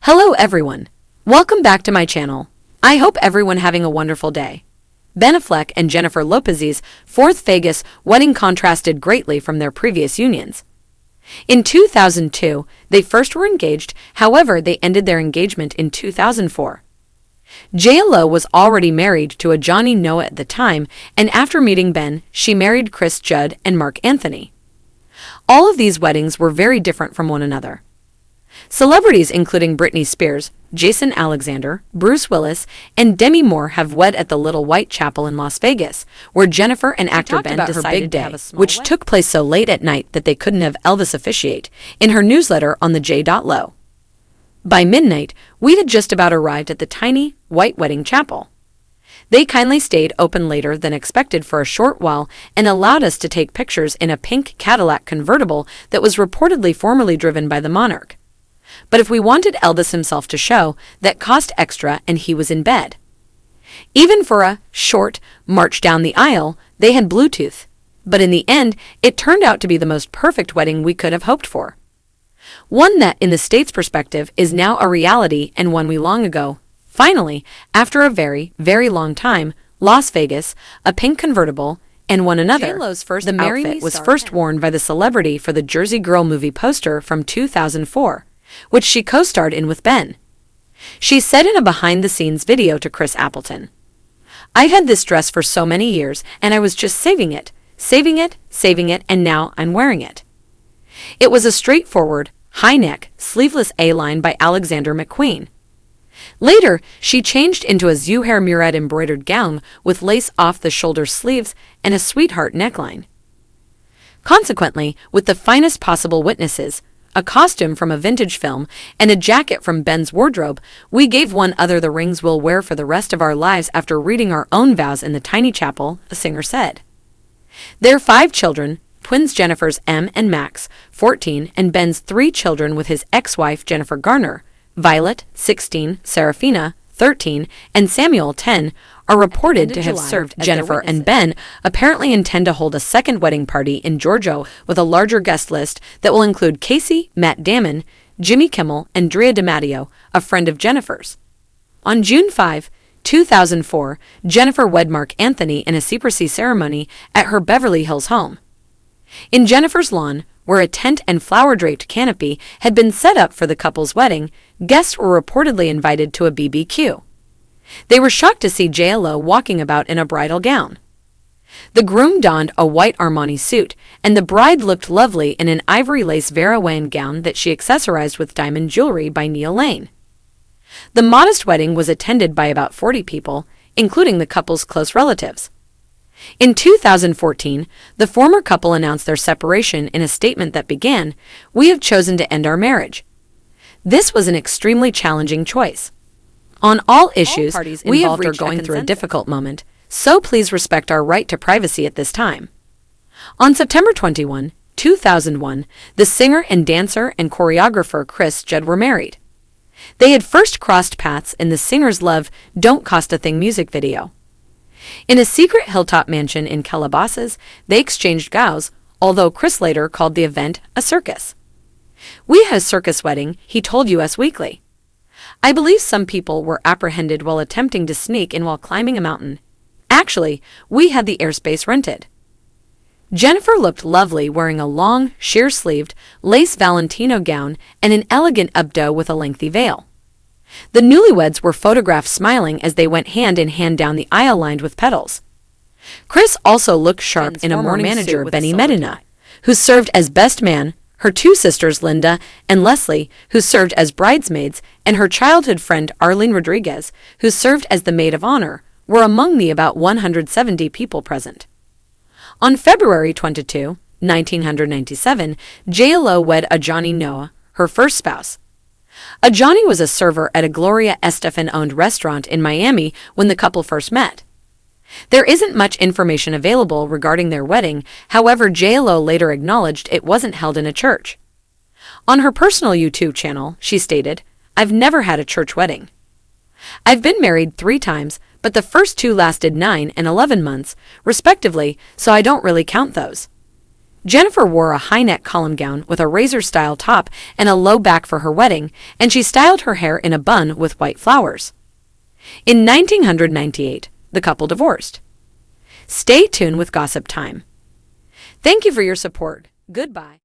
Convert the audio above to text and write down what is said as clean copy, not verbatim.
Hello everyone. Welcome back to my channel. I hope everyone having a wonderful day. Ben Affleck and Jennifer Lopez's fourth Vegas wedding contrasted greatly from their previous unions. In 2002, they first were engaged, however they ended their engagement in 2004. J.Lo was already married to a Johnny Noah at the time, and after meeting Ben, she married Chris Judd and Mark Anthony. All of these weddings were very different from one another. Celebrities including Britney Spears, Jason Alexander, Bruce Willis, and Demi Moore have wed at the Little White Chapel in Las Vegas, where Jennifer and actor Ben decided to have a small which took place so late at night that they couldn't have Elvis officiate, in her newsletter on the J.Lo. By midnight, we had just about arrived at the tiny, white wedding chapel. They kindly stayed open later than expected for a short while and allowed us to take pictures in a pink Cadillac convertible that was reportedly formerly driven by the monarch. But if we wanted Elvis himself to show, that cost extra and he was in bed. Even for a short march down the aisle, they had Bluetooth. But in the end, it turned out to be the most perfect wedding we could have hoped for. One that, in the States' perspective, is now a reality and one we long ago. Finally, after a very, very long time, Las Vegas, a pink convertible, and one another. J.Lo's first outfit was first worn by the celebrity for the Jersey Girl movie poster from 2004. Which she co-starred in with Ben. She said in a behind-the-scenes video to Chris Appleton, "I've had this dress for so many years, and I was just saving it, and now I'm wearing it." It was a straightforward, high-neck, sleeveless A-line by Alexander McQueen. Later, she changed into a Zuhair Murad embroidered gown with lace off the shoulder sleeves and a sweetheart neckline. Consequently, with the finest possible witnesses, a costume from a vintage film, and a jacket from Ben's wardrobe, we gave one other the rings we'll wear for the rest of our lives after reading our own vows in the tiny chapel, the singer said. Their 5 children, twins Jennifer's M and Max, 14, and Ben's 3 children with his ex-wife Jennifer Garner, Violet, 16, Serafina, 13, and Samuel, 10, are reported to have served. Jennifer and Ben apparently intend to hold a second wedding party in Georgia with a larger guest list that will include Casey, Matt Damon, Jimmy Kimmel, and Drea DiMatteo, a friend of Jennifer's. On June 5, 2004, Jennifer wed Mark Anthony in a secrecy ceremony at her Beverly Hills home. In Jennifer's lawn, where a tent and flower-draped canopy had been set up for the couple's wedding, guests were reportedly invited to a BBQ. They were shocked to see J.Lo walking about in a bridal gown. The groom donned a white Armani suit, and the bride looked lovely in an ivory lace Vera Wang gown that she accessorized with diamond jewelry by Neil Lane. The modest wedding was attended by about 40 people, including the couple's close relatives. In 2014, the former couple announced their separation in a statement that began, "We have chosen to end our marriage." This was an extremely challenging choice. On all issues, we involved are going through a difficult moment, so please respect our right to privacy at this time. On September 21, 2001, the singer and dancer and choreographer Chris Judd were married. They had first crossed paths in the singer's Love Don't Cost a Thing music video. In a secret hilltop mansion in Calabasas, they exchanged vows, although Chris later called the event a circus. "We had a circus wedding," he told Us Weekly. "I believe some people were apprehended while attempting to sneak in while climbing a mountain. Actually, we had the airspace rented." Jennifer looked lovely wearing a long, sheer-sleeved, lace Valentino gown and an elegant updo with a lengthy veil. The newlyweds were photographed smiling as they went hand in hand down the aisle lined with petals. Chris also looked sharp in a morning manager Benny Medina, who served as best man, her 2 sisters Linda and Leslie, who served as bridesmaids, and her childhood friend Arlene Rodriguez, who served as the maid of honor, were among the about 170 people present. On February 22, 1997, J.Lo wed a Johnny Noah, her first spouse. A Johnny was a server at a Gloria Estefan-owned restaurant in Miami when the couple first met. There isn't much information available regarding their wedding, however J.Lo later acknowledged it wasn't held in a church. On her personal YouTube channel, she stated, "I've never had a church wedding. I've been married 3 times, but the first 2 lasted 9 and 11 months, respectively, so I don't really count those." Jennifer wore a high-neck column gown with a razor-style top and a low back for her wedding, and she styled her hair in a bun with white flowers. In 1998, the couple divorced. Stay tuned with Gossip Time. Thank you for your support. Goodbye.